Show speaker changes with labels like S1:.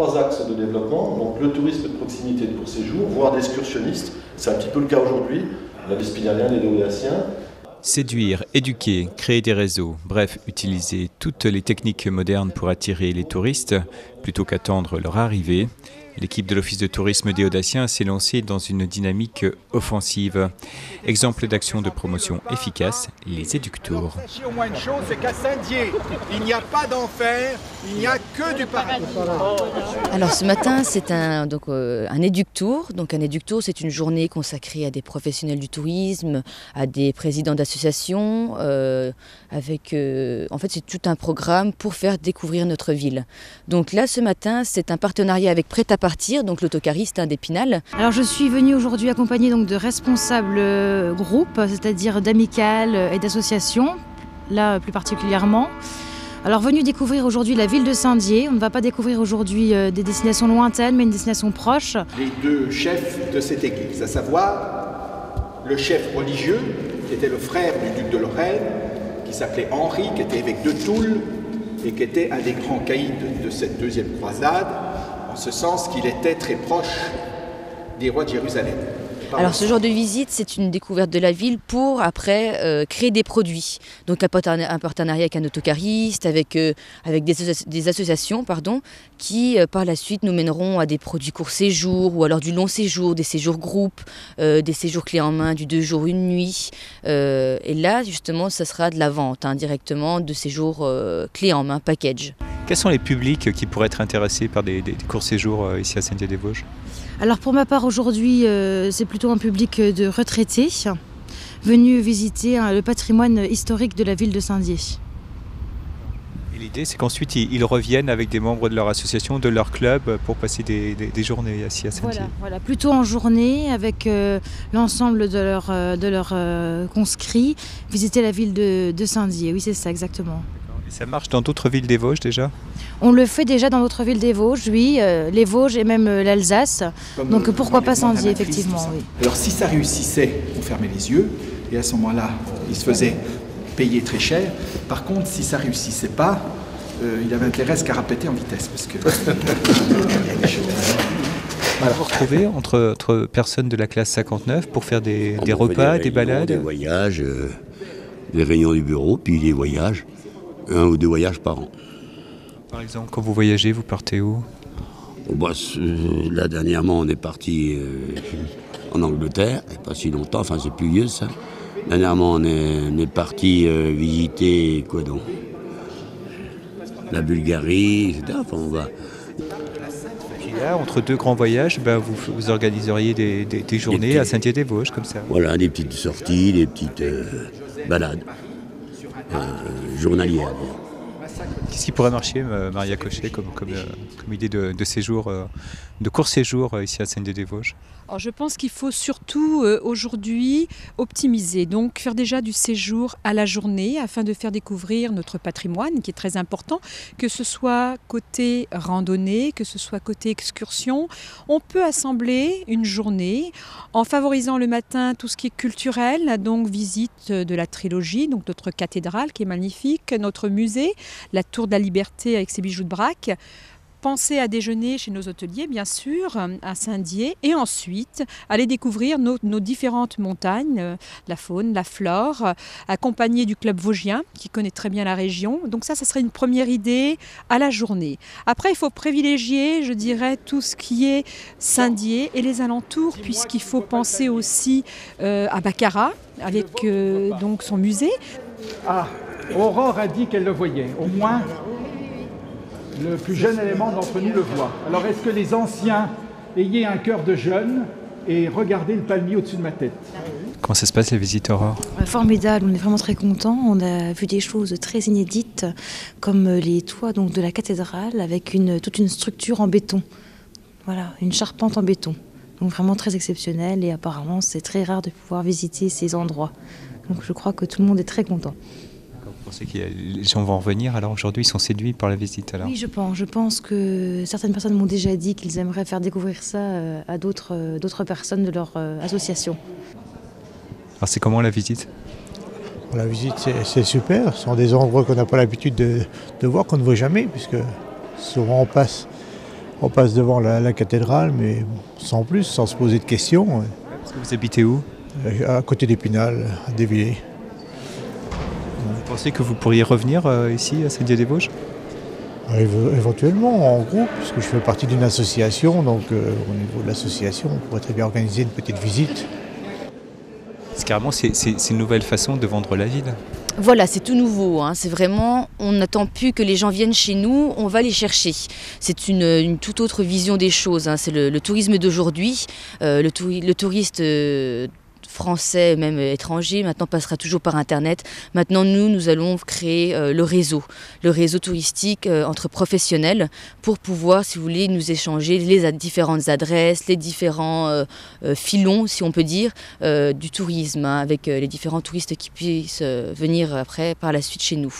S1: 3 axes de développement, donc le tourisme de proximité de court séjour, voire d'excursionnistes. C'est un petit peu le cas aujourd'hui. On a des Spinaliens, des Déodaciens.
S2: Séduire, éduquer, créer des réseaux, bref, utiliser toutes les techniques modernes pour attirer les touristes plutôt qu'attendre leur arrivée. L'équipe de l'Office de tourisme déodacien s'est lancée dans une dynamique offensive. Exemple d'action de promotion efficace, les éductours.
S3: Sachez au moins une chose, c'est qu'à Saint-Dié, il n'y a pas d'enfer, il n'y a que du paradis.
S4: Alors ce matin, c'est un éductour. Donc un éductour, c'est une journée consacrée à des professionnels du tourisme, à des présidents d'associations. En fait, c'est tout un programme pour faire découvrir notre ville. Donc là, ce matin, c'est un partenariat avec Prêt à partir, donc l'autocariste d'Épinal.
S5: Alors je suis venue aujourd'hui accompagnée donc de responsables groupes, c'est-à-dire d'amicales et d'associations, là plus particulièrement. Alors venue découvrir aujourd'hui la ville de Saint-Dié. On ne va pas découvrir aujourd'hui des destinations lointaines, mais une destination proche.
S3: Les 2 chefs de cette église, à savoir le chef religieux, qui était le frère du duc de Lorraine, qui s'appelait Henri, qui était évêque de Toul, et qui était un des grands caïds de cette 2e croisade, en ce sens qu'il était très proche des rois de Jérusalem.
S4: Alors ce genre de visite, c'est une découverte de la ville pour après créer des produits. Donc un partenariat avec un autocariste, avec des associations qui par la suite nous mèneront à des produits court séjour ou alors du long séjour, des séjours groupes, des séjours clés en main du 2 jours 1 nuit. Et là justement, ça sera de la vente directement de séjours clés en main, package.
S2: Quels sont les publics qui pourraient être intéressés par des courts séjours ici à Saint-Dié-des-Vosges ?
S5: Alors pour ma part aujourd'hui, c'est plutôt un public de retraités venus visiter le patrimoine historique de la ville de Saint-Dié.
S2: Et l'idée, c'est qu'ensuite ils reviennent avec des membres de leur association, de leur club, pour passer des journées ici à Saint-Dié.
S5: Voilà, plutôt en journée avec l'ensemble de leurs conscrits, visiter la ville de Saint-Dié. Oui, c'est ça exactement.
S2: Et ça marche dans d'autres villes des Vosges déjà ?
S5: On le fait déjà dans d'autres villes des Vosges, oui, les Vosges et même l'Alsace. Donc pourquoi pas Saint-Dié, effectivement. Oui.
S3: Alors si ça réussissait, on fermait les yeux, et à ce moment-là, il se faisait payer très cher. Par contre, si ça ne réussissait pas, il avait intérêt à se carapater en vitesse. Parce que...
S2: Vous vous retrouvez entre personnes de la classe 59 pour faire des repas, des balades ?
S6: Des voyages, des réunions du bureau, puis des voyages, 1 ou 2 voyages par an.
S2: Par exemple, quand vous voyagez, vous partez où ?
S6: Là, dernièrement, on est parti en Angleterre, il n'y a pas si longtemps, enfin c'est plus vieux ça. Dernièrement, on est parti visiter, quoi donc ? La Bulgarie, etc. Enfin, on va...
S2: Et là, entre 2 grands voyages, vous organiseriez des journées à Saint-Dié-des-Vosges, comme ça ?
S6: Voilà, des petites sorties, des petites balades journalières.
S2: Qu'est-ce qui pourrait marcher, Maria Cochet, comme idée de séjour, de court séjour ici à Saint-Dié-des-Vosges ?
S7: Alors je pense qu'il faut surtout aujourd'hui optimiser, donc faire déjà du séjour à la journée afin de faire découvrir notre patrimoine qui est très important, que ce soit côté randonnée, que ce soit côté excursion. On peut assembler une journée en favorisant le matin tout ce qui est culturel, donc visite de la trilogie, donc notre cathédrale qui est magnifique, notre musée, la Tour de la Liberté avec ses bijoux de braque. Penser à déjeuner chez nos hôteliers, bien sûr, à Saint-Dié, et ensuite aller découvrir nos différentes montagnes, la faune, la flore, accompagné du club vosgien qui connaît très bien la région. Donc ça serait une première idée à la journée. Après, il faut privilégier, je dirais, tout ce qui est Saint-Dié et les alentours, puisqu'il faut penser aussi à Baccarat, avec donc son musée.
S8: Ah, Aurore a dit qu'elle le voyait, au moins... Le plus jeune élément d'entre nous le voit. Alors est-ce que les anciens ayez un cœur de jeune et regardez le palmier au-dessus de ma tête ?
S2: Comment ça se passe la visite Aurore ?
S5: Formidable, on est vraiment très contents. On a vu des choses très inédites comme les toits donc, de la cathédrale avec toute une structure en béton. Voilà, une charpente en béton. Donc vraiment très exceptionnel et apparemment c'est très rare de pouvoir visiter ces endroits. Donc je crois que tout le monde est très content.
S2: Vous pensez que les gens vont revenir, alors aujourd'hui ils sont séduits par la visite alors ?
S5: Oui, je pense que certaines personnes m'ont déjà dit qu'ils aimeraient faire découvrir ça à d'autres personnes de leur association.
S2: Alors c'est comment la visite ?
S9: La visite c'est super, ce sont des endroits qu'on n'a pas l'habitude de voir, qu'on ne voit jamais, puisque souvent on passe On passe devant la cathédrale, mais sans plus, sans se poser de questions.
S2: Parce que vous habitez où?
S9: À côté d'Épinal, à Dévillers.
S2: Vous pensez que vous pourriez revenir ici, à Saint-Dié-des-Vosges?
S9: Éventuellement, en groupe, puisque je fais partie d'une association, donc au niveau de l'association, on pourrait très bien organiser une petite visite.
S2: Carrément, c'est une nouvelle façon de vendre la ville.
S4: Voilà, c'est tout nouveau, hein. C'est vraiment, on n'attend plus que les gens viennent chez nous, on va les chercher. C'est une toute autre vision des choses, hein. C'est le tourisme d'aujourd'hui, le touriste français, même étranger, maintenant passera toujours par Internet. Maintenant, nous allons créer le réseau touristique entre professionnels pour pouvoir, si vous voulez, nous échanger les différentes adresses, les différents filons, si on peut dire, du tourisme, hein, avec les différents touristes qui puissent venir après par la suite chez nous.